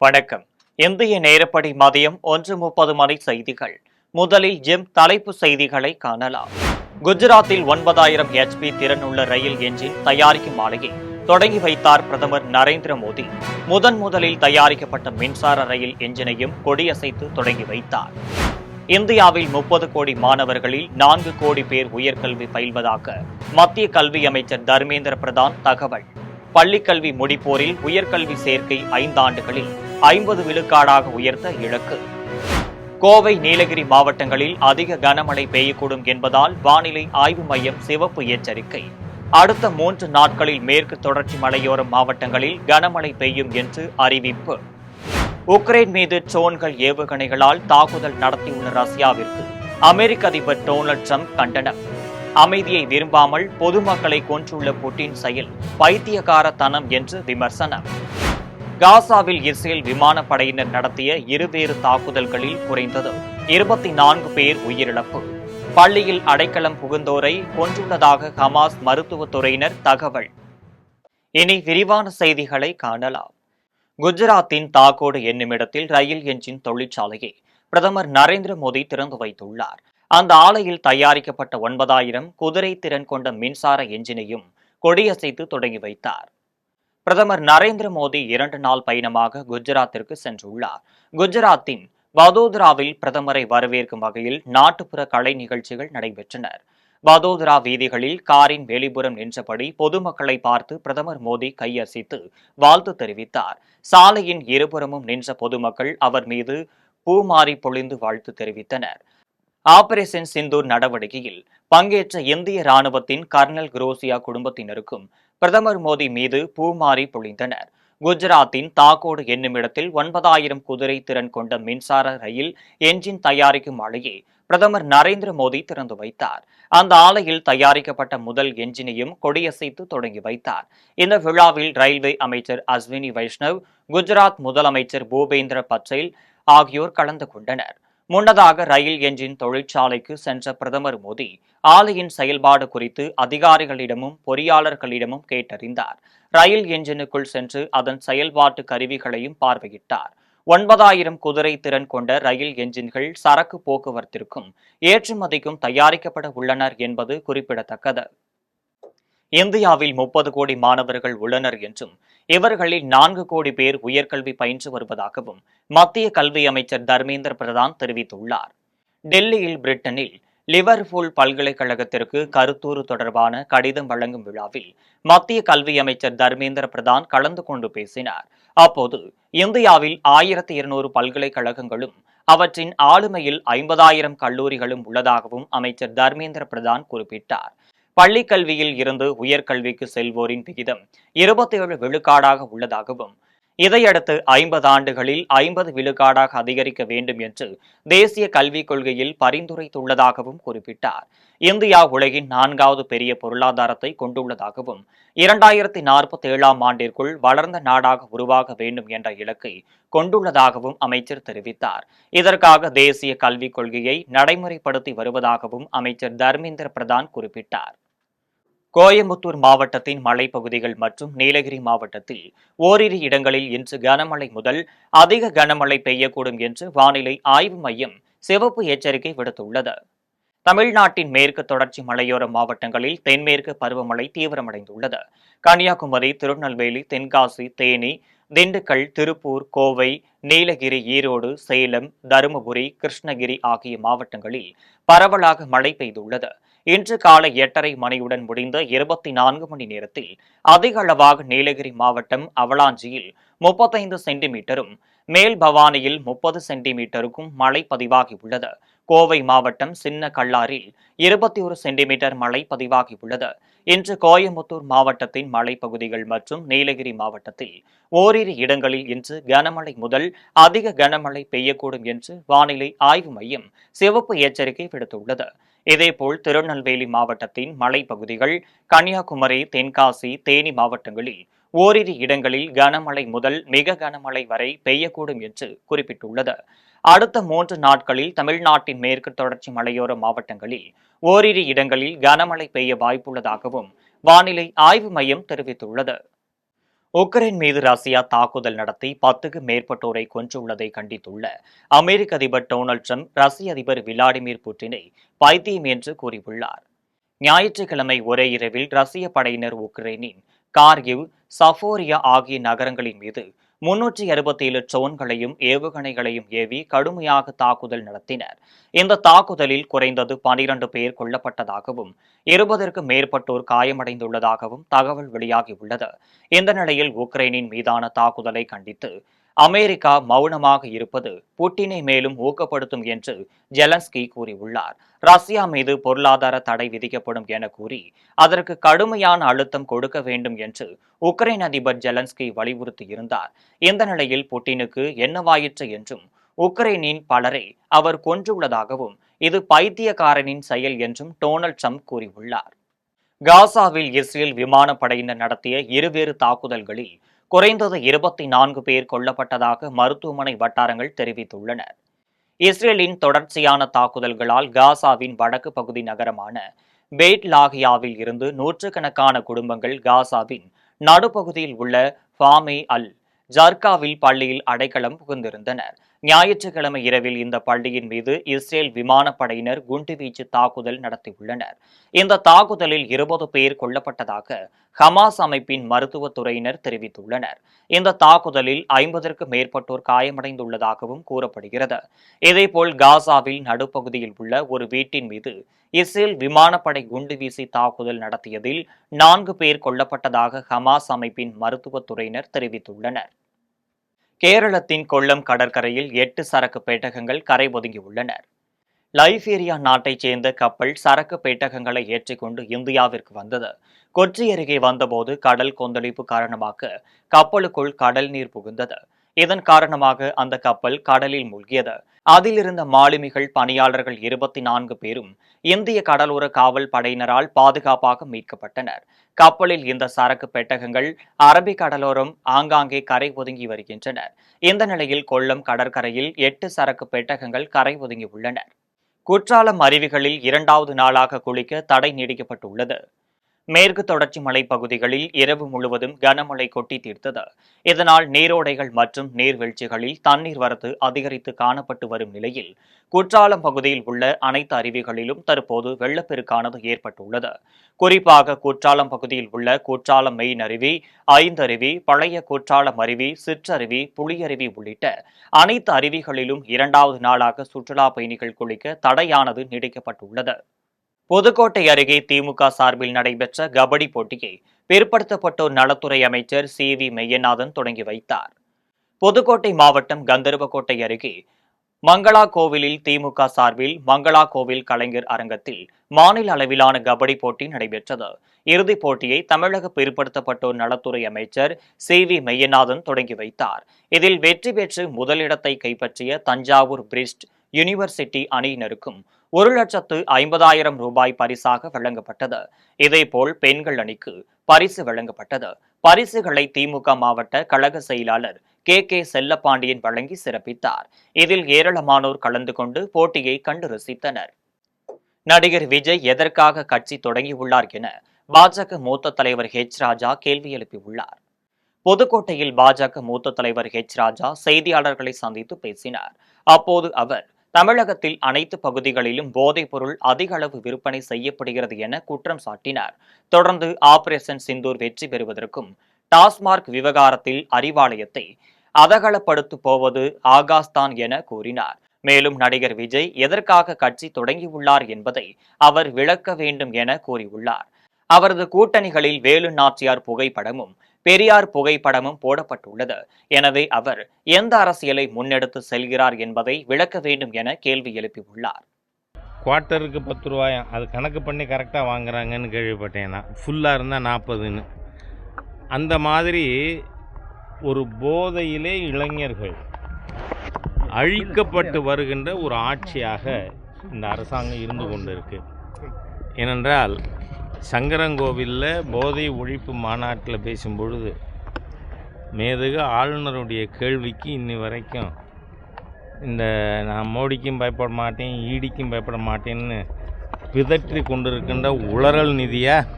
வணக்கம். இந்திய நேரப்படி மதியம் 1:30 மணி செய்திகள். முதலில் தலைப்பு செய்திகளை காணலாம். குஜராத்தில் 9000 HP திறனுள்ள ரயில் என்ஜின் தயாரிக்கும் ஆலையை தொடங்கி வைத்தார் பிரதமர் நரேந்திர மோடி. முதலில் தயாரிக்கப்பட்ட மின்சார ரயில் என்ஜினையும் கொடியசைத்து தொடங்கி வைத்தார். இந்தியாவில் 30 கோடி மாணவர்களில் 4 கோடி பேர் உயர்கல்வி பயில்வதாக மத்திய கல்வி அமைச்சர் தர்மேந்திர பிரதான் தகவல். பள்ளிக்கல்வி முடிப்போரில் உயர்கல்வி சேர்க்கை 5 ஆண்டுகளில் 50 விழுக்காடாக உயர்த்த இலக்கு. கோவை, நீலகிரி மாவட்டங்களில் அதிக கனமழை பெய்யக்கூடும் என்பதால் வானிலை ஆய்வு மையம் சிவப்பு எச்சரிக்கை. அடுத்த 3 நாட்களில் மேற்கு தொடர்ச்சி மலையோர மாவட்டங்களில் கனமழை பெய்யும் என்று அறிவிப்பு. உக்ரைன் மீது ட்ரோன்கள் ஏவுகணைகளால் தாக்குதல் நடத்தியுள்ள ரஷ்யாவிற்கு அமெரிக்க அதிபர் டொனால்டு டிரம்ப் கண்டனம். அமைதியை விரும்பாமல் பொதுமக்களை கொன்றுள்ள புட்டின் செயல் பைத்தியக்காரத்தனம் என்று விமர்சனம். காசாவில் இஸ்ரேல் விமானப்படையினர் நடத்திய இருவேறு தாக்குதல்களில் குறைந்தது 24 பேர் உயிரிழப்பு. பள்ளியில் அடைக்கலம் புகுந்தோரை கொன்றுள்ளதாக ஹமாஸ் மருத்துவத்துறையினர் தகவல். இனி விரிவான செய்திகளை காணலாம். குஜராத்தின் தாகோடு என்னுமிடத்தில் ரயில் என்ஜின் தொழிற்சாலையை பிரதமர் நரேந்திர மோடி திறந்து வைத்துள்ளார். அந்த ஆலையில் தயாரிக்கப்பட்ட 9000 குதிரை திறன் கொண்ட மின்சார என்ஜினையும் கொடியசைத்து தொடங்கி வைத்தார். பிரதமர் நரேந்திர மோடி 2 நாள் பயணமாக குஜராத்திற்கு சென்றுள்ளார். குஜராத்தின் வதோதராவில் பிரதமரை வரவேற்கும் வகையில் நாட்டுப்புற கலை நிகழ்ச்சிகள் நடைபெற்றன. வதோதரா வீதிகளில் காரின் வெளிப்புறம் நின்றபடி பொதுமக்களை பார்த்து பிரதமர் மோடி கையசைத்து வாழ்த்து தெரிவித்தார். சாலையின் இருபுறமும் நின்ற பொதுமக்கள் அவர் மீது பூமாரி பொழிந்து வாழ்த்து தெரிவித்தனர். ஆபரேஷன் சிந்தூர் நடவடிக்கையில் பங்கேற்ற இந்திய ராணுவத்தின் கர்னல் குரோசியா குடும்பத்தினருக்கும் பிரதமர் மோடி மீது பூமாரி பொழிந்தனர். குஜராத்தின் தாகோடு என்னுமிடத்தில் 9000 குதிரை திறன் கொண்ட மின்சார ரயில் என்ஜின் தயாரிக்கும் ஆலையை பிரதமர் நரேந்திர மோடி திறந்து வைத்தார். அந்த ஆலையில் தயாரிக்கப்பட்ட முதல் என்ஜினையும் கொடியசைத்து தொடங்கி வைத்தார். இந்த விழாவில் ரயில்வே அமைச்சர் அஸ்வினி வைஷ்ணவ், குஜராத் முதலமைச்சர் பூபேந்திர பட்டேல் ஆகியோர் கலந்து கொண்டனர். முன்னதாக ரயில் என்ஜின் தொழிற்சாலைக்கு சென்ற பிரதமர் மோடி ஆலையின் செயல்பாடு குறித்து அதிகாரிகளிடமும் பொறியாளர்களிடமும் கேட்டறிந்தார். ரயில் என்ஜினுக்குள் சென்று அதன் செயல்பாட்டு கருவிகளையும் பார்வையிட்டார். 9000 குதிரை திறன் கொண்ட ரயில் என்ஜின்கள் சரக்கு போக்குவரத்திற்கும் ஏற்றுமதிக்கும் தயாரிக்கப்பட உள்ளனர் என்பது குறிப்பிடத்தக்கது. இந்தியாவில் 30 கோடி மாணவர்கள் உள்ளனர் என்றும் இவர்களில் 4 கோடி பேர் உயர்கல்வி பயின்று வருவதாகவும் மத்திய கல்வி அமைச்சர் தர்மேந்திர பிரதான் தெரிவித்துள்ளார். டெல்லியில் பிரிட்டனில் லிவர்பூல் பல்கலைக்கழகத்திற்கு கருத்தூறு தொடர்பான கடிதம் வழங்கும் விழாவில் மத்திய கல்வி அமைச்சர் தர்மேந்திர பிரதான் கலந்து கொண்டு பேசினார். அப்போது இந்தியாவில் 1200 பல்கலைக்கழகங்களும் அவற்றின் ஆளுமையில் 50,000 கல்லூரிகளும் உள்ளதாகவும் அமைச்சர் தர்மேந்திர பிரதான் குறிப்பிட்டார். பள்ளிக் கல்வியில் இருந்து உயர்கல்விக்கு செல்வோரின் விகிதம் 27 விழுக்காடாக உள்ளதாகவும் இதையடுத்து 50 ஆண்டுகளில் 50 விழுக்காடாக அதிகரிக்க வேண்டும் என்று தேசிய கல்விக் கொள்கையில் பரிந்துரைத்துள்ளதாகவும் குறிப்பிட்டார். இந்தியா உலகின் 4வது பெரிய பொருளாதாரத்தை கொண்டுள்ளதாகவும் 2047ஆம் ஆண்டிற்குள் வளர்ந்த நாடாக உருவாக வேண்டும் என்ற இலக்கை கொண்டுள்ளதாகவும் அமைச்சர் தெரிவித்தார். இதற்காக தேசிய கல்விக் கொள்கையை நடைமுறைப்படுத்தி வருவதாகவும் அமைச்சர் தர்மேந்திர பிரதான் குறிப்பிட்டார். கோயம்புத்தூர் மாவட்டத்தின் மலைப்பகுதிகள் மற்றும் நீலகிரி மாவட்டத்தில் ஓரிரு இடங்களில் இன்று கனமழை முதல் அதிக கனமழை பெய்யக்கூடும் என்று வானிலை ஆய்வு மையம் சிவப்பு எச்சரிக்கை விடுத்துள்ளது. தமிழ்நாட்டின் மேற்கு தொடர்ச்சி மலையோர மாவட்டங்களில் தென்மேற்கு பருவமழை தீவிரமடைந்துள்ளது. கன்னியாகுமரி, திருநெல்வேலி, தென்காசி, தேனி, திண்டுக்கல், திருப்பூர், கோவை, நீலகிரி, ஈரோடு, சேலம், தருமபுரி, கிருஷ்ணகிரி ஆகிய மாவட்டங்களில் பரவலாக மழை பெய்துள்ளது. இன்று காலை 8:30 மணியுடன் முடிந்த 24 மணி நேரத்தில் அதிக அளவாக நீலகிரி மாவட்டம் அவலாஞ்சியில் 35 சென்டிமீட்டரும், மேல் பவானியில் 30 சென்டிமீட்டருக்கும் மழை பதிவாகியுள்ளது. கோவை மாவட்டம் சின்ன கல்லாரில் 21 சென்டிமீட்டர் மழை பதிவாகியுள்ளது. இன்று கோயம்புத்தூர் மாவட்டத்தின் மலைப்பகுதிகள் மற்றும் நீலகிரி மாவட்டத்தில் ஓரிரு இடங்களில் இன்று கனமழை முதல் அதிக கனமழை பெய்யக்கூடும் என்று வானிலை ஆய்வு மையம் சிவப்பு எச்சரிக்கை விடுத்துள்ளது. இதேபோல் திருநெல்வேலி மாவட்டத்தின் மலைப்பகுதிகள், கன்னியாகுமரி, தென்காசி, தேனி மாவட்டங்களில் ஓரிரு இடங்களில் கனமழை முதல் மிக கனமழை வரை பெய்யக்கூடும் என்று குறிப்பிட்டுள்ளது. அடுத்த 3 நாட்களில் தமிழ்நாட்டின் மேற்கு தொடர்ச்சி மலையோர மாவட்டங்களில் ஓரிரு இடங்களில் கனமழை பெய்ய வாய்ப்புள்ளதாகவும் வானிலை ஆய்வு மையம் தெரிவித்துள்ளது. உக்ரைன் மீது ரஷ்யா தாக்குதல் நடத்தி 10க்கும் மேற்பட்டோரை கொன்றுள்ளதை கண்டித்துள்ள அமெரிக்க அதிபர் டொனால்ட் ட்ரம்ப் ரஷ்ய அதிபர் விளாடிமிர் புட்டினை பைத்தியம் என்று கூறியுள்ளார். ஞாயிற்றுக்கிழமை ஒரே இரவில் ரஷ்ய படையினர் உக்ரைனின் கார்கிவ், சஃபோரியா ஆகிய நகரங்களின் மீது 367 ட்ரோன்களையும் ஏவுகணைகளையும் ஏவி கடுமையாக தாக்குதல் நடத்தினர். இந்த தாக்குதலில் குறைந்தது 12 பேர் கொல்லப்பட்டதாகவும் 20க்கும் மேற்பட்டோர் காயமடைந்துள்ளதாகவும் தகவல் வெளியாகியுள்ளது. இந்த நிலையில் உக்ரைனின் மீதான தாக்குதலை கண்டித்து அமெரிக்கா மௌனமாக இருப்பது புட்டினை மேலும் ஊக்கப்படுத்தும் என்று ஜெலன்ஸ்கி கூறியுள்ளார். ரஷ்யா மீது பொருளாதார தடை விதிக்கப்படும் என கூறி அதற்கு கடுமையான அழுத்தம் கொடுக்க வேண்டும் என்று உக்ரைன் அதிபர் ஜெலன்ஸ்கி வலியுறுத்தியிருந்தார். இந்த நிலையில் புட்டினுக்கு என்னவாயிற்று என்றும் உக்ரைனின் பலரை அவர் கொன்றுள்ளதாகவும் இது பைத்தியக்காரனின் செயல் என்றும் டொனால்ட் ட்ரம்ப் கூறியுள்ளார். காசாவில் இஸ்ரேல் விமானப்படையினர் நடத்திய இருவேறு தாக்குதல்களில் குறைந்தது 24 பேர் கொல்லப்பட்டதாக மருத்துவமனை வட்டாரங்கள் தெரிவித்துள்ளன. இஸ்ரேலின் தொடர்ச்சியான தாக்குதல்களால் காசாவின் வடக்கு பகுதி நகரமான பெய்ட் லாகியாவில் இருந்து நூற்றுக்கணக்கான குடும்பங்கள் காசாவின் நடுப்பகுதியில் உள்ள ஃபாமி அல் ஜர்காவில் பள்ளியில் அடைக்கலம் புகுந்திருந்தனர். ஞாயிற்றுக்கிழமை இரவில் இந்த பள்ளியின் மீது இஸ்ரேல் விமானப்படையினர் குண்டுவீச்சு தாக்குதல் நடத்தியுள்ளனர். இந்த தாக்குதலில் 20 பேர் கொல்லப்பட்டதாக ஹமாஸ் அமைப்பின் மருத்துவத்துறையினர் தெரிவித்துள்ளனர். இந்த தாக்குதலில் 50க்கும் மேற்பட்டோர் காயமடைந்துள்ளதாகவும் கூறப்படுகிறது. இதேபோல் காசாவில் நடுப்பகுதியில் உள்ள ஒரு வீட்டின் மீது இஸ்ரேல் விமானப்படை குண்டுவீசி தாக்குதல் நடத்தியதில் 4 பேர் கொல்லப்பட்டதாக ஹமாஸ் அமைப்பின் மருத்துவத்துறையினர் தெரிவித்துள்ளனர். கேரளத்தின் கொல்லம் கடற்கரையில் 8 சரக்கு பெட்டகங்கள் கரை ஒதுங்கியுள்ளனர். லைபீரியா நாட்டைச் சேர்ந்த கப்பல் சரக்கு பெட்டகங்களை ஏற்றிக்கொண்டு இந்தியாவிற்கு வந்தது. கொச்சி அருகே வந்தபோது கடல் கொந்தளிப்பு காரணமாக கப்பலுக்குள் கடல் நீர் புகுந்தது. இதன் காரணமாக அந்த கப்பல் கடலில் மூழ்கியது. அதில் இருந்த மாலுமிகள், பணியாளர்கள் 24 பேரும் இந்திய கடலோர காவல் படையினரால் பாதுகாப்பாக மீட்கப்பட்டனர். கப்பலில் இந்த சரக்கு பெட்டகங்கள் அரபிக் கடலோரம் ஆங்காங்கே கரை ஒதுங்கி வருகின்றன. இந்த நிலையில் கொல்லம் கடற்கரையில் 8 சரக்கு பெட்டகங்கள் கரை ஒதுங்கியுள்ளன. குற்றாலம் அருவிகளில் 2வது நாளாக குளிக்க தடை நீடிக்கப்பட்டுள்ளது. மேற்கு தொடர்ச்சி மலை பகுதிகளில் இரவு முழுவதும் கனமழை கொட்டி தீர்த்தது. இதனால் நீரோடைகள் மற்றும் நீர்வீழ்ச்சிகளில் தண்ணீர் வரத்து அதிகரித்து காணப்பட்டு வரும் நிலையில் குற்றாலம் பகுதியில் உள்ள அனைத்து அருவிகளிலும் தற்போது வெள்ளப்பெருக்கானது ஏற்பட்டுள்ளது. குறிப்பாக குற்றாலம் பகுதியில் உள்ள குற்றாலம் மெயின் அருவி, ஐந்தருவி, பழைய குற்றாலம் அருவி, சிற்றருவி, புளியருவி உள்ளிட்ட அனைத்து அருவிகளிலும் 2வது நாளாக சுற்றுலா பயணிகள் குளிக்க தடையானது நீடிக்கப்பட்டுள்ளது. புதுக்கோட்டை அருகே திமுக சார்பில் நடைபெற்ற கபடி போட்டியை பிற்படுத்தப்பட்டோர் நலத்துறை அமைச்சர் சி.வி. மெய்யநாதன் தொடங்கி வைத்தார். புதுக்கோட்டை மாவட்டம் கந்தர்வக்கோட்டை அருகே மங்களா கோவிலில் திமுக சார்பில் மங்களா கோவில் கலைஞர் அரங்கத்தில் மாநில அளவிலான கபடி போட்டி நடைபெற்றது. இறுதிப் போட்டியை தமிழக பிற்படுத்தப்பட்டோர் நலத்துறை அமைச்சர் சி.வி. மெய்யநாதன் தொடங்கி வைத்தார். இதில் வெற்றி பெற்று முதலிடத்தை கைப்பற்றிய தஞ்சாவூர் பிரிஸ்ட் யூனிவர்சிட்டி அணியினருக்கும் 1,50,000 ரூபாய் பரிசாக வழங்கப்பட்டது. இதேபோல் பெண்கள் அணிக்கு பரிசு வழங்கப்பட்டது. பரிசுகளை திமுக மாவட்ட கழக செயலாளர் கே. செல்லப்பாண்டியன் வழங்கி சிறப்பித்தார். இதில் ஏராளமானோர் கலந்து கொண்டு போட்டியை கண்டு ரசித்தனர். நடிகர் விஜய் எதற்காக கட்சி தொடங்கியுள்ளார் என பாஜக மூத்த தலைவர் ராஜா கேள்வி எழுப்பியுள்ளார். புதுக்கோட்டையில் பாஜக மூத்த தலைவர் ராஜா செய்தியாளர்களை சந்தித்து பேசினார். அப்போது அவர் தமிழகத்தில் அனைத்து பகுதிகளிலும் போதைப் பொருள் அதிக அளவு விற்பனை செய்யப்படுகிறது என குற்றம் சாட்டினார். தொடர்ந்து ஆபரேஷன் சிந்தூர் வெற்றி பெறுவதற்கும் டாஸ்மார்க் விவகாரத்தில் அறிவாலயத்தை அதகலப்படுத்த போவது ஆகாஷ்தான் என கூறினார். மேலும் நடிகர் விஜய் எதற்காக கட்சி தொடங்கியுள்ளார் என்பதை அவர் விளக்க வேண்டும் என கூறியுள்ளார். அவரது கூட்டணிகளில் வேலு நாச்சியார் புகைப்படமும் பெரியார் புகைப்படமும் போடப்பட்டுள்ளது. எனவே அவர் எந்த அரசியலை முன்னெடுத்து செல்கிறார் என்பதை விளக்க வேண்டும் என கேள்வி எழுப்பியுள்ளார். குவார்ட்டருக்கு 10 ரூபாயும் அது கணக்கு பண்ணி கரெக்டாக வாங்குறாங்கன்னு கேள்விப்பட்டேன். நான் ஃபுல்லாக இருந்தால் 40ன்னு. அந்த மாதிரி ஒரு போதையிலே இளைஞர்கள் அழிக்கப்பட்டு வருகின்ற ஒரு ஆட்சியாக இந்த அரசாங்கம் இருந்து கொண்டு இருக்கு. ஏனென்றால் சங்கரங்கோவிலில் போதை ஒழிப்பு மாநாட்டில் பேசும்பொழுது மேதகு ஆளுநருடைய கேள்விக்கு இன்னி வரைக்கும் இந்த நான் மோடிக்கும் பயப்பட மாட்டேன், ஈடிக்கும் பயப்பட மாட்டேன்னு பிதற்றி கொண்டிருக்கின்ற உளறல் நிதியாக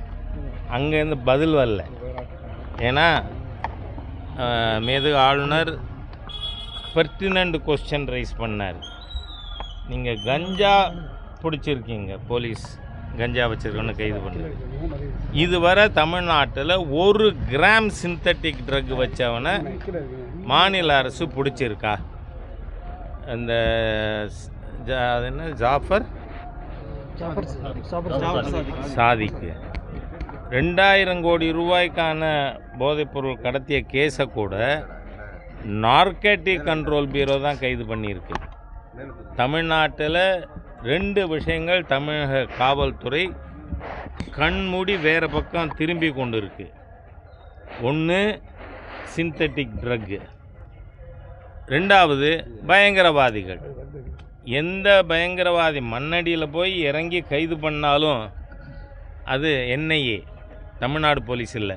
அங்கேருந்து பதில் வரல. ஏன்னா மேதகு ஆளுநர் பெர்டினன்ட் கொஸ்டின் ரைஸ் பண்ணார். நீங்கள் கஞ்சா பிடிச்சிருக்கீங்க, போலீஸ் கஞ்சா வச்சுருக்கோன்னு கைது பண்ணார். இதுவரை தமிழ்நாட்டில் 1 கிராம் சிந்தட்டிக் ட்ரக் வச்சவனை மாநில அரசு பிடிச்சிருக்கா? அந்த அது என்ன ஜாஃபர் சாதிக்கு 2000 கோடி ரூபாய்க்கான போதைப்பொருள் கடத்திய கேஸை கூட நார்கேட்டிக் கண்ட்ரோல் பியூரோ தான் கைது பண்ணியிருக்கு. தமிழ்நாட்டில் 2 விஷயங்கள் தமிழக காவல்துறை கண்மூடி வேறு பக்கம் திரும்பி கொண்டு இருக்கு. ஒன்று சிந்தட்டிக் ட்ரக்கு, 2வது பயங்கரவாதிகள். எந்த பயங்கரவாதி மண்ணடியில் போய் இறங்கி கைது பண்ணாலும் அது என்ஐஏ, தமிழ்நாடு போலீஸ் இல்லை.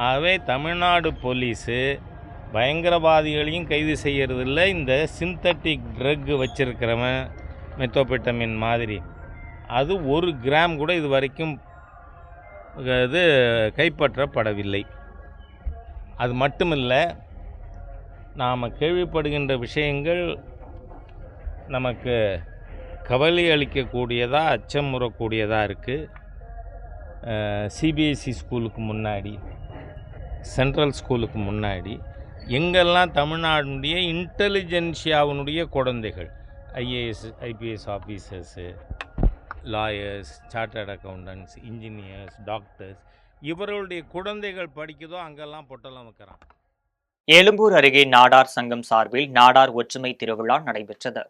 ஆகவே தமிழ்நாடு போலீஸு பயங்கரவாதிகளையும் கைது செய்கிறதில்ல. இந்த சிந்தட்டிக் ட்ரக் வச்சிருக்கிறவன் மெத்தோபெட்டமின் மாதிரி அது 1 கிராம் கூட இது வரைக்கும் இது கைப்பற்றப்படவில்லை. அது மட்டுமில்லை, நாம் கேள்விப்படுகின்ற விஷயங்கள் நமக்கு கவலை அளிக்கக்கூடியதாக, அச்சமுறக்கூடியதாக இருக்குது. சிபிஎஸ்சி ஸ்கூலுக்கு முன்னாடி, சென்ட்ரல் ஸ்கூலுக்கு முன்னாடி எங்கெல்லாம் தமிழ்நாடுடைய இன்டெலிஜென்ஷியாவினுடைய குழந்தைகள், IAS IPS officers, lawyers, chartered accountants, engineers, doctors, இவர்களுடைய குழந்தைகள் படிக்குதோ அங்கெல்லாம் பொட்டலம் வைக்கிறான். எழும்பூர் அருகே நாடார் சங்கம் சார்பில் நாடார் ஒற்றுமை திருவிழா நடைபெற்றது.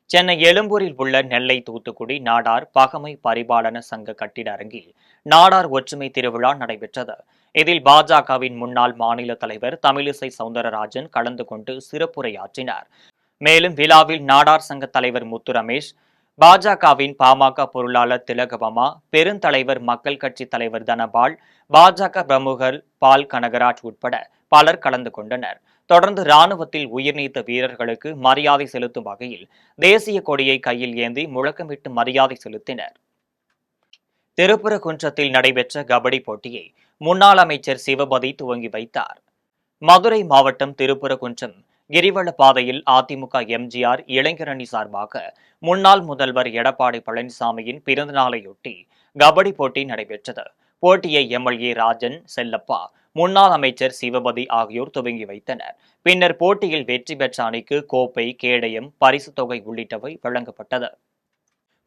சென்னை எழும்பூரில் உள்ள நெல்லை தூத்துக்குடி நாடார் பகமை பரிபாலன சங்க கட்டிட அரங்கில் நாடார் ஒற்றுமை திருவிழா நடைபெற்றது. இதில் பாஜகவின் முன்னாள் மாநில தலைவர் தமிழிசை சவுந்தரராஜன் கலந்து கொண்டு சிறப்புரையாற்றினார். மேலும் விழாவில் நாடார் சங்க தலைவர் முத்து ரமேஷ், பாஜகவின் பாமக பொருளாளர் திலகவமா, பெருந்தலைவர் மக்கள் கட்சி தலைவர் தனபால், பாஜக பிரமுகர் பால் கனகராஜ் உட்பட பலர் கலந்து கொண்டனர். தொடர்ந்து ராணுவத்தில் உயிர்நீத்த வீரர்களுக்கு மரியாதை செலுத்தும் வகையில் தேசிய கொடியை கையில் ஏந்தி முழக்கமிட்டு மரியாதை செலுத்தினர். திருப்பரங்குன்றத்தில் நடைபெற்ற கபடி போட்டியை முன்னாள் அமைச்சர் சிவபதி துவங்கி வைத்தார். மதுரை மாவட்டம் திருப்பரங்குன்றம் கிரிவல பாதையில் அதிமுக எம்ஜிஆர் இளைஞரணி சார்பாக முன்னாள் முதல்வர் எடப்பாடி பழனிசாமியின் பிறந்தநாளையொட்டி கபடி போட்டி நடைபெற்றது. போட்டியை எம்எல்ஏ ராஜன், செல்லப்பா, முன்னாள் அமைச்சர் சிவபதி ஆகியோர் துவங்கி வைத்தனர். பின்னர் போட்டியில் வெற்றி பெற்ற அணிக்கு கோப்பை, கேடயம், பரிசு தொகை உள்ளிட்டவை வழங்கப்பட்டது.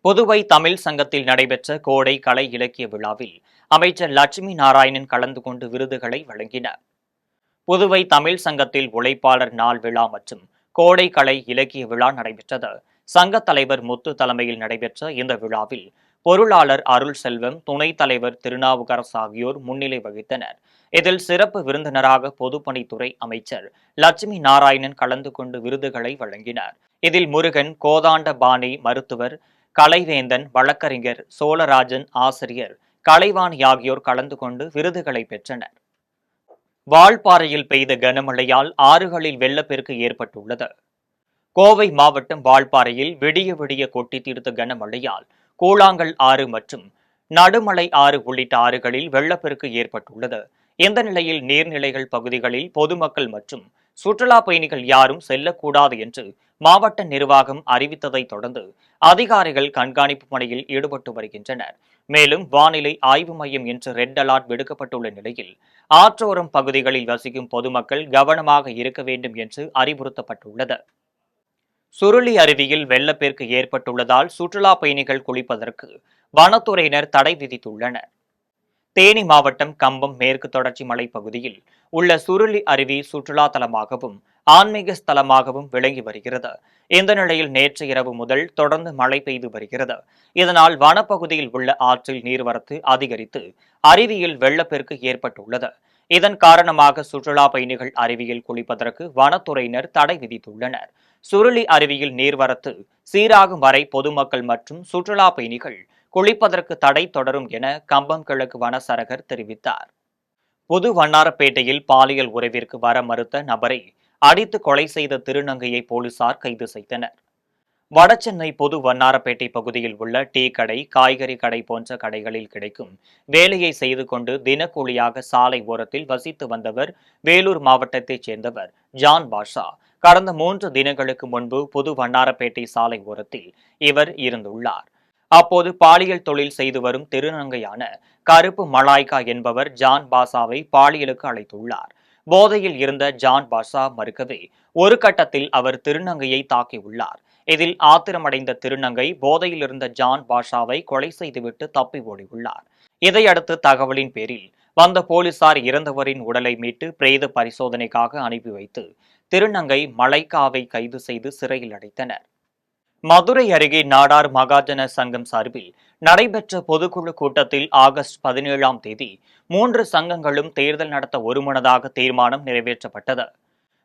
புதுவை தமிழ் சங்கத்தில் நடைபெற்ற கோடை கலை இலக்கிய விழாவில் அமைச்சர் லட்சுமி நாராயணன் கலந்து கொண்டு விருதுகளை வழங்கினார். புதுவை தமிழ் சங்கத்தில் உழைப்பாளர் நாள் விழா மற்றும் கோடை கலை இலக்கிய விழா நடைபெற்றது. சங்க தலைவர் முத்து தலைமையில் நடைபெற்ற இந்த விழாவில் பொருளாளர் அருள் செல்வம், துணைத் தலைவர் திருநாவுக்கரசு ஆகியோர் முன்னிலை வகித்தனர். இதில் சிறப்பு விருந்தினராக பொதுப்பணித்துறை அமைச்சர் லட்சுமி நாராயணன் கலந்து கொண்டு விருதுகளை வழங்கினார். இதில் முருகன், கோதாண்டபாணி மருத்துவர், கலைவேந்தன், வழக்கறிஞர், சோழராஜன், ஆசிரியர், கலைவாணி ஆகியோர் கலந்து கொண்டு விருதுகளை பெற்றனர். வால்பாறையில் பெய்த கனமழையால் ஆறுகளில் வெள்ளப்பெருக்கு ஏற்பட்டுள்ளது. கோவை மாவட்டம் வால்பாறையில் விடிய விடிய கொட்டி தீர்த்த கனமழையால் கூழாங்கல் ஆறு மற்றும் நடுமலை ஆறு உள்ளிட்ட ஆறுகளில் வெள்ளப்பெருக்கு ஏற்பட்டுள்ளது. இந்த நிலையில் நீர்நிலைகள் பகுதிகளில் பொதுமக்கள் மற்றும் சுற்றுலா பயணிகள் யாரும் செல்லக்கூடாது என்று மாவட்ட நிர்வாகம் அறிவித்ததை தொடர்ந்து அதிகாரிகள் கண்காணிப்பு பணியில் ஈடுபட்டு வருகின்றனர். மேலும் வானிலை ஆய்வு மையம் என்று ரெட் அலர்ட் விடுக்கப்பட்டுள்ள நிலையில் ஆற்றோரம் பகுதிகளில் வசிக்கும் பொதுமக்கள் கவனமாக இருக்க வேண்டும் என்று அறிவுறுத்தப்பட்டுள்ளது. சுருளி அருவியில் வெள்ளப்பெருக்கு ஏற்பட்டுள்ளதால் சுற்றுலா பயணிகள் குளிப்பதற்கு வனத்துறையினர் தடை விதித்துள்ளனர். தேனி மாவட்டம் கம்பம் மேற்கு தொடர்ச்சி மலைப்பகுதியில் உள்ள சுருளி அருவி சுற்றுலா தலமாகவும் ஆன்மீக ஸ்தலமாகவும் விளங்கி வருகிறது. இந்த நிலையில் நேற்று இரவு முதல் தொடர்ந்து மழை பெய்து வருகிறது. இதனால் வனப்பகுதியில் உள்ள ஆற்றில் நீர்வரத்து அதிகரித்து அருவியில் வெள்ளப்பெருக்கு ஏற்பட்டுள்ளது. இதன் காரணமாக சுற்றுலா பயணிகள் அருவியில் குளிப்பதற்கு வனத்துறையினர் தடை விதித்துள்ளனர். சுருளி அருவியில் நீர்வரத்து சீராகும் வரை பொதுமக்கள் மற்றும் சுற்றுலா பயணிகள் குளிப்பதற்கு தடை தொடரும் என கம்பம் கிழக்கு வனசரகர் தெரிவித்தார். புது வண்ணாரப்பேட்டையில் பாலியல் உறவிற்கு வர மறுத்த நபரை அடித்து கொலை செய்த திருநங்கையை போலீசார் கைது செய்தனர். வடசென்னை புது வண்ணாரப்பேட்டை பகுதியில் உள்ள டீ கடை, காய்கறி கடை போன்ற கடைகளில் கிடைக்கும் வேலையை செய்து கொண்டு தினக்கூலியாக சாலை ஓரத்தில் வசித்து வந்தவர் வேலூர் மாவட்டத்தைச் சேர்ந்தவர் ஜான் பாஷா. கடந்த 3 தினங்களுக்கு முன்பு புது வண்ணாரப்பேட்டை சாலை ஓரத்தில் இவர் இருந்துள்ளார். அப்போது பாலியல் தொழில் செய்து வரும் திருநங்கையான கருப்பு மலாய்கா என்பவர் ஜான் பாஷாவை பாலியலுக்கு அழைத்துள்ளார். போதையில் இருந்த ஜான் பாஷா மறுக்கவே ஒரு கட்டத்தில் அவர் திருநங்கையை தாக்கியுள்ளார். இதில் ஆத்திரமடைந்த திருநங்கை போதையில் இருந்த ஜான் பாஷாவை கொலை செய்துவிட்டு தப்பி ஓடியுள்ளார். இதையடுத்து தகவலின் பேரில் வந்த போலீசார் இறந்தவரின் உடலை மீட்டு பிரேத பரிசோதனைக்காக அனுப்பி வைத்து திருநங்கை மலைக்காவை கைது செய்து சிறையில் அடைத்தனர். மதுரை அருகே நாடார் மகாஜன சங்கம் சார்பில் நடைபெற்ற பொதுக்குழு கூட்டத்தில் ஆகஸ்ட் 17ஆம் தேதி 3 சங்கங்களும் தேர்தல் நடத்த ஒருமனதாக தீர்மானம் நிறைவேற்றப்பட்டது.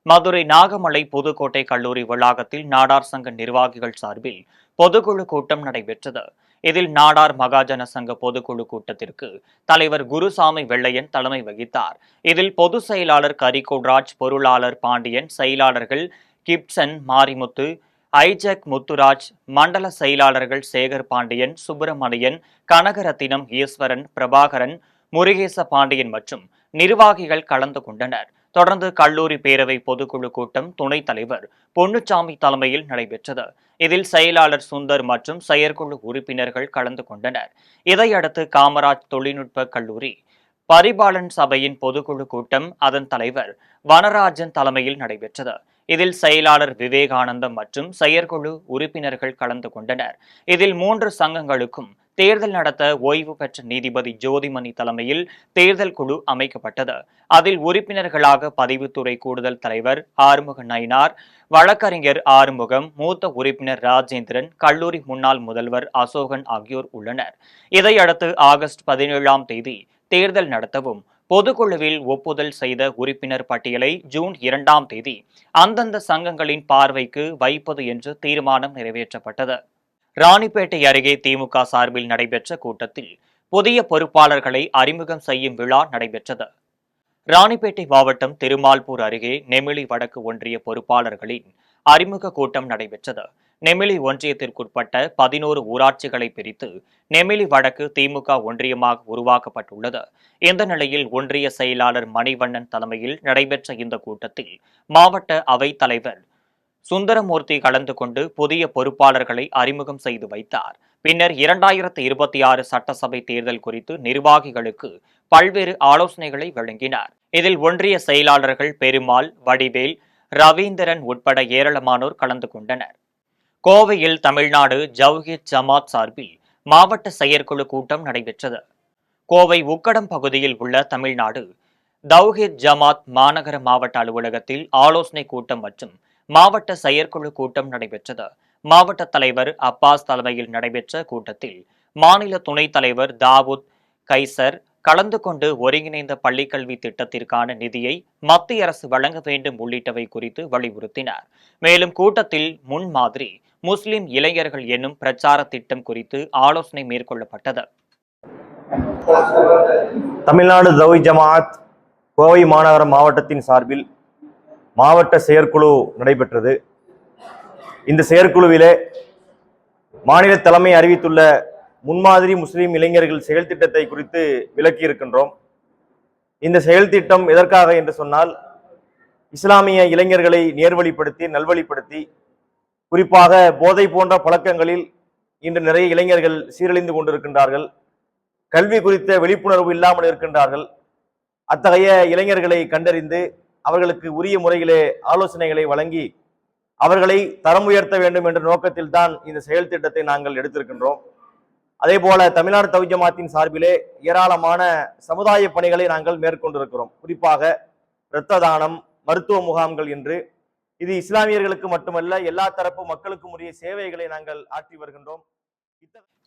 மதுரை நாகமலை புதுக்கோட்டை கல்லூரி வளாகத்தில் நாடார் சங்க நிர்வாகிகள் சார்பில் பொதுக்குழு கூட்டம் நடைபெற்றது. இதில் நாடார் மகாஜன சங்க பொதுக்குழு கூட்டத்திற்கு தலைவர் குருசாமி வெள்ளையன் தலைமை வகித்தார். இதில் பொதுச் செயலாளர் கரிகோட்ராஜ், பொருளாளர் பாண்டியன், செயலாளர்கள் கிப்சன், மாரிமுத்து, ஐஜக் முத்துராஜ், மண்டல செயலாளர்கள் சேகர் பாண்டியன், சுப்பிரமணியன், கனகரத்தினம், ஈஸ்வரன், பிரபாகரன், முருகேச பாண்டியன் மற்றும் நிர்வாகிகள் கலந்து கொண்டனர். தொடர்ந்து கல்லூரி பேரவை பொதுக்குழு கூட்டம் துணைத் தலைவர் பொன்னுச்சாமி தலைமையில் நடைபெற்றது. இதில் செயலாளர் சுந்தர் மற்றும் செயற்குழு உறுப்பினர்கள் கலந்து கொண்டனர். இதையடுத்து காமராஜ் தொழில்நுட்ப கல்லூரி பரிபாலன் சபையின் பொதுக்குழு கூட்டம் அதன் தலைவர் வனராஜன் தலைமையில் நடைபெற்றது. இதில் செயலாளர் விவேகானந்தம் மற்றும் செயற்குழு உறுப்பினர்கள் கலந்து கொண்டனர். இதில் 3 சங்கங்களுக்கும் தேர்தல் நடத்த ஓய்வு பெற்ற நீதிபதி ஜோதிமணி தலைமையில் தேர்தல் குழு அமைக்கப்பட்டது. அதில் உறுப்பினர்களாக பதிவுத்துறை கூடுதல் தலைவர் ஆறுமுக நயினார், வழக்கறிஞர் ஆறுமுகம், மூத்த உறுப்பினர் ராஜேந்திரன், கல்லூரி முன்னாள் முதல்வர் அசோகன் ஆகியோர் உள்ளனர். இதையடுத்து ஆகஸ்ட் 17ஆம் தேதி தேர்தல் நடத்தவும் பொதுக்குழுவில் ஒப்புதல் செய்த உறுப்பினர் பட்டியலை ஜூன் 2ஆம் தேதி அந்தந்த சங்கங்களின் பார்வைக்கு வைப்பது என்று தீர்மானம் நிறைவேற்றப்பட்டது. ராணிப்பேட்டை அருகே திமுக சார்பில் நடைபெற்ற கூட்டத்தில் புதிய பொறுப்பாளர்களை அறிமுகம் செய்யும் விழா நடைபெற்றது. ராணிப்பேட்டை மாவட்டம் திருமால்பூர் அருகே நெமிலி வடக்கு ஒன்றிய பொறுப்பாளர்களின் அறிமுக கூட்டம் நடைபெற்றது. நெமிலி ஒன்றியத்திற்குட்பட்ட 11 ஊராட்சிகளை பிரித்து நெமிலி வடக்கு திமுக ஒன்றியமாக உருவாக்கப்பட்டுள்ளது. இந்த நிலையில் ஒன்றிய செயலாளர் மணிவண்ணன் தலைமையில் நடைபெற்ற இந்த கூட்டத்தில் மாவட்ட அவைத் தலைவர் சுந்தரமூர்த்தி கலந்து கொண்டு புதிய பொறுப்பாளர்களை அறிமுகம் செய்து வைத்தார். பின்னர் 2026 சட்டசபை தேர்தல் குறித்து நிர்வாகிகளுக்கு பல்வேறு ஆலோசனைகளை வழங்கினார். இதில் ஒன்றிய செயலாளர்கள் பெருமாள், வடிவேல், ரவீந்திரன் உட்பட ஏராளமானோர் கலந்து கொண்டனர். கோவையில் தமிழ்நாடு ஜவ்ஹீத் ஜமாத் சார்பில் மாவட்ட செயற்குழு கூட்டம் நடைபெற்றது. கோவை உக்கடம் பகுதியில் உள்ள தமிழ்நாடு தவ்ஹீத் ஜமாத் மாநகர மாவட்ட அலுவலகத்தில் ஆலோசனை கூட்டம் மற்றும் மாவட்ட செயற்குழு கூட்டம் நடைபெற்றது. மாவட்ட தலைவர் அப்பாஸ் தலைமையில் நடைபெற்ற கூட்டத்தில் மாநில துணைத் தலைவர் தாவூத் கைசர் கலந்து கொண்டு ஒருங்கிணைந்த பள்ளிக்கல்வி திட்டத்திற்கான நிதியை மத்திய அரசு வழங்க வேண்டும் உள்ளிட்டவை குறித்து வலியுறுத்தினார். மேலும் கூட்டத்தில் முன்மாதிரி முஸ்லிம் இளைஞர்கள் என்னும் பிரச்சார திட்டம் குறித்து ஆலோசனை மேற்கொள்ளப்பட்டது. தமிழ்நாடு தவ்ஹீத் ஜமாத் கோவை மாநகர மாவட்டத்தின் சார்பில் மாவட்ட செயற்குழு நடைபெற்றது. இந்த செயற்குழுவிலே மாநில தலைமை அறிவித்துள்ள முன்மாதிரி முஸ்லிம் இளைஞர்கள் செயல் திட்டத்தை குறித்து விளக்கியிருக்கின்றோம். இந்த செயல் திட்டம் எதற்காக என்று சொன்னால், இஸ்லாமிய இளைஞர்களை நேர்வழிப்படுத்தி நல்வழிப்படுத்தி, குறிப்பாக போதை போன்ற பழக்கங்களில் இன்று நிறைய இளைஞர்கள் சீரழிந்து கொண்டிருக்கின்றார்கள். கல்வி குறித்த விழிப்புணர்வு இல்லாமல் இருக்கின்றார்கள். அத்தகைய இளைஞர்களை கண்டறிந்து அவர்களுக்கு உரிய முறையிலே ஆலோசனைகளை வழங்கி அவர்களை தரம் உயர்த்த வேண்டும் என்ற நோக்கத்தில் தான் இந்த செயல் திட்டத்தை நாங்கள் எடுத்திருக்கின்றோம். அதே போல தமிழ்நாடு தவ்ஹீத் ஜமாத்தின் சார்பிலே ஏராளமான சமுதாய பணிகளை நாங்கள் மேற்கொண்டிருக்கிறோம். குறிப்பாக இரத்த தானம், மருத்துவ முகாம்கள் என்று இது இஸ்லாமியர்களுக்கு மட்டுமல்ல எல்லா தரப்பு மக்களுக்கும் உரிய சேவைகளை நாங்கள் ஆற்றி வருகின்றோம்.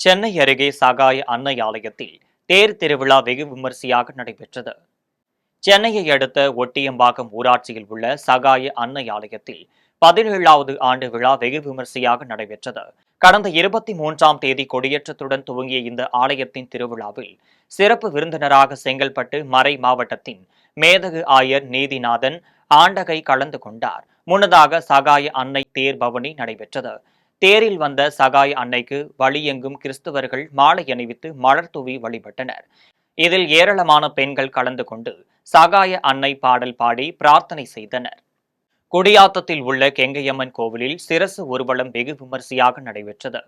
சென்னை அருகே சகாய அன்னை ஆலயத்தில் தேர் திருவிழா வெகு விமரிசையாக நடைபெற்றது. சென்னையை அடுத்த ஒட்டியம்பாக்கம் ஊராட்சியில் உள்ள சகாய அன்னை ஆலயத்தில் 17வது ஆண்டு விழா வெகு விமரிசையாக நடைபெற்றது. கடந்த 23ஆம் தேதி கொடியேற்றத்துடன் துவங்கிய இந்த ஆலயத்தின் திருவிழாவில் சிறப்பு விருந்தினராக செங்கல்பட்டு மறை மாவட்டத்தின் மேதகு ஆயர் நீதிநாதன் ஆண்டகை கலந்து கொண்டார். முன்னதாக சகாய அன்னை தேர் பவனி நடைபெற்றது. தேரில் வந்த சகாய அன்னைக்கு வழியெங்கும் கிறிஸ்தவர்கள் மாலை அணிவித்து மலர் தூவி வழிபட்டனர். இதில் ஏராளமான பெண்கள் கலந்து கொண்டு சகாய அன்னை பாடல் பாடி பிரார்த்தனை செய்தனர். குடியாத்தத்தில் உள்ள கெங்கையம்மன் கோவிலில் சிரசு ஊர்வலம் வெகு விமரிசையாக நடைபெற்றது.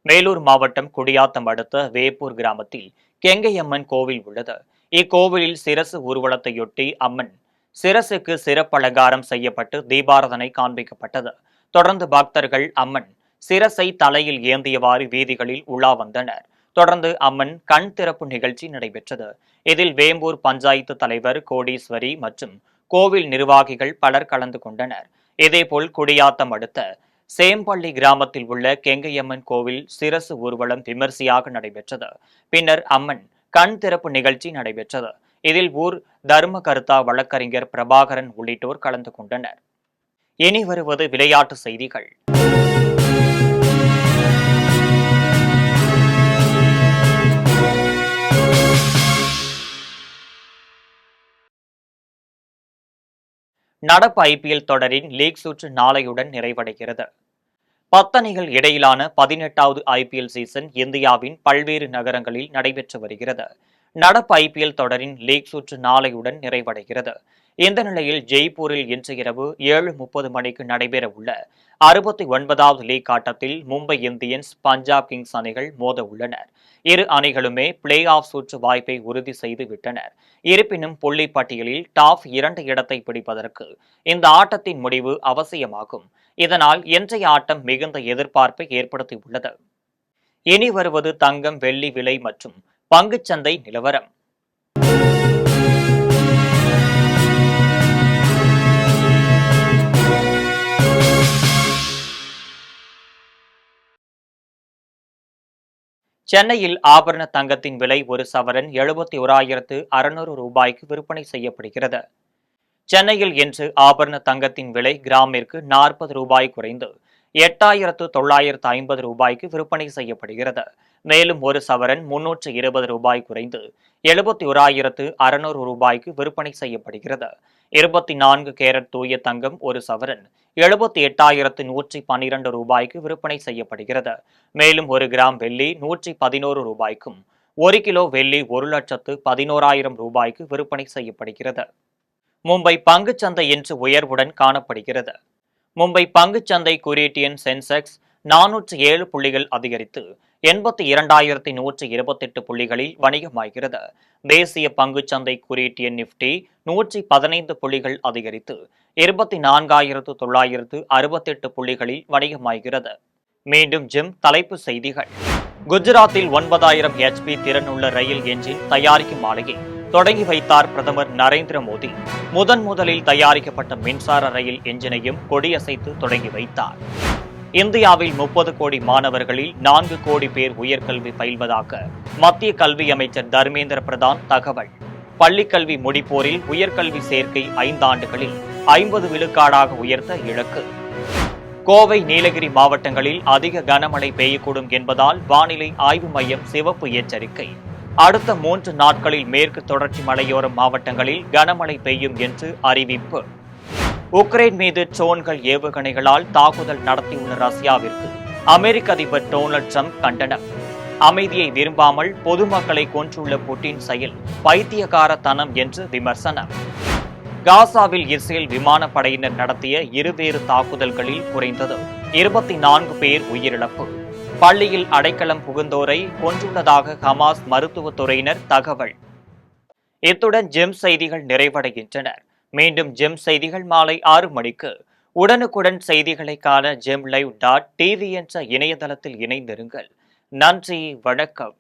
வேலூர் மாவட்டம் குடியாத்தம் அடுத்த வேப்பூர் கிராமத்தில் கெங்கையம்மன் கோவில் உள்ளது. இக்கோவிலில் சிரசு ஊர்வலத்தையொட்டி அம்மன் சிரசுக்கு சிறப்பலங்காரம் செய்யப்பட்டு தீபாராதனை காண்பிக்கப்பட்டது. தொடர்ந்து பக்தர்கள் அம்மன் சிரசை தலையில் ஏந்தியவாறு வீதிகளில் உலா வந்தனர். தொடர்ந்து அம்மன் கண் திறப்பு நிகழ்ச்சி நடைபெற்றது. இதில் வேம்பூர் பஞ்சாயத்து தலைவர் கோடீஸ்வரி மற்றும் கோவில் நிர்வாகிகள் பலர் கலந்து கொண்டனர். இதேபோல் குடியாத்தம் அடுத்த சேம்பள்ளி கிராமத்தில் உள்ள கெங்கையம்மன் கோவில் சிரசு ஊர்வலம் விமரிசையாக நடைபெற்றது. பின்னர் அம்மன் கண் திறப்பு நிகழ்ச்சி நடைபெற்றது. இதில் ஊர் தர்மகர்த்தா வழக்கறிஞர் பிரபாகரன் உள்ளிட்டோர் கலந்து கொண்டனர். இனி வருவது விளையாட்டு செய்திகள். நடப்பு ஐபிஎல் தொடரின் லீக் சுற்று நாளையுடன் நிறைவடைகிறது. 10 அணிகள் இடையிலான 18வது ஐபிஎல் சீசன் இந்தியாவின் பல்வேறு நகரங்களில் நடைபெற்று வருகிறது. நடப்பு ஐபிஎல் தொடரின் லீக் சுற்று நாளையுடன் நிறைவடைகிறது. இந்த நிலையில் ஜெய்ப்பூரில் இன்று இரவு 7:30 மணிக்கு நடைபெற உள்ள 69வது லீக் ஆட்டத்தில் மும்பை இந்தியன்ஸ் பஞ்சாப் கிங்ஸ் அணிகள் மோத உள்ளனர். இரு அணிகளுமே பிளே ஆஃப் சுற்று வாய்ப்பை உறுதி செய்து விட்டனர். இருப்பினும் புள்ளி பட்டியலில் டாப் 2 இடத்தை பிடிப்பதற்கு இந்த ஆட்டத்தின் முடிவு அவசியமாகும். இதனால் இன்றைய ஆட்டம் மிகுந்த எதிர்பார்ப்பை ஏற்படுத்தியுள்ளது. இனி வருவது தங்கம் வெள்ளி விலை மற்றும் பங்குச்சந்தை நிலவரம். சென்னையில் ஆபரண தங்கத்தின் விலை ஒரு சவரன் 71,600 ரூபாய்க்கு விற்பனை செய்யப்படுகிறது. சென்னையில் இன்று ஆபரண தங்கத்தின் விலை கிராமிற்கு 40 ரூபாய் குறைந்து 8,950 ரூபாய்க்கு விற்பனை செய்யப்படுகிறது. மேலும் ஒரு சவரன் 320 ரூபாய் குறைந்து 71,600 ரூபாய்க்கு விற்பனை செய்யப்படுகிறது. 24 கேரட் தூய தங்கம் ஒரு சவரன் 78,112 ரூபாய்க்கு விற்பனை செய்யப்படுகிறது. மேலும் ஒரு கிராம் வெள்ளி 111 ரூபாய்க்கும் 1 கிலோ வெள்ளி 1,11,000 ரூபாய்க்கு விற்பனை செய்யப்படுகிறது. மும்பை பங்குச்சந்தை இன்று உயர்வுடன் காணப்படுகிறது. மும்பை பங்குச்சந்தை குறியீட்டு எண் சென்செக்ஸ் 407 புள்ளிகள் அதிகரித்து 82,128 புள்ளிகளில் வணிகமாகிறது. தேசிய பங்குச்சந்தை குறியீட்டு எண் நிப்டி 115 புள்ளிகள் அதிகரித்து 24,968 புள்ளிகளில் வணிகமாகிறது. மீண்டும் தலைப்பு செய்திகள். குஜராத்தில் 9,000 HP திறனுள்ள ரயில் என்ஜின் தயாரிக்கும் ஆலையை தொடங்கி வைத்தார் பிரதமர் நரேந்திர மோடி. முதலில் தயாரிக்கப்பட்ட மின்சார ரயில் என்ஜினையும் கொடியசைத்து தொடங்கி வைத்தார். இந்தியாவில் 30 கோடி மாணவர்களில் 4 கோடி பேர் உயர்கல்வி பயில்வதாக மத்திய கல்வி அமைச்சர் தர்மேந்திர பிரதான் தகவல். பள்ளிக்கல்வி முடிப்போரில் உயர்கல்வி சேர்க்கை 5 ஆண்டுகளில் 50 விழுக்காடாக உயர்த்த இலக்கு. கோவை, நீலகிரி மாவட்டங்களில் அதிக கனமழை பெய்யக்கூடும் என்பதால் வானிலை ஆய்வு மையம் சிவப்பு எச்சரிக்கை. அடுத்த 3 நாட்களில் மேற்கு தொடர்ச்சி மலையோர மாவட்டங்களில் கனமழை பெய்யும் என்று அறிவிப்பு. உக்ரைன் மீது ட்ரோன்கள் ஏவுகணைகளால் தாக்குதல் நடத்தியுள்ள ரஷ்யாவிற்கு அமெரிக்க அதிபர் டொனால்ட் ட்ரம்ப் கண்டனம். அமைதியை விரும்பாமல் பொதுமக்களை கொன்றுள்ள புட்டின் செயல் பைத்தியக்காரத்தனம் என்று விமர்சனம். காசாவில் இஸ்ரேல் விமானப்படையினர் நடத்திய இருவேறு தாக்குதல்களில் குறைந்தது 24 பேர் உயிரிழப்பு. பள்ளியில் அடைக்கலம் புகுந்தோரை கொன்றுள்ளதாக ஹமாஸ் மருத்துவத்துறையினர் தகவல். இத்துடன் செய்திகள் நிறைவடைகின்றன. மீண்டும் செய்திகள் மாலை 6 மணிக்கு. உடனுக்குடன் செய்திகளை காண GemLive.tv என்ற இணையதளத்தில் இணைந்திருங்கள். நன்றி, வணக்கம்.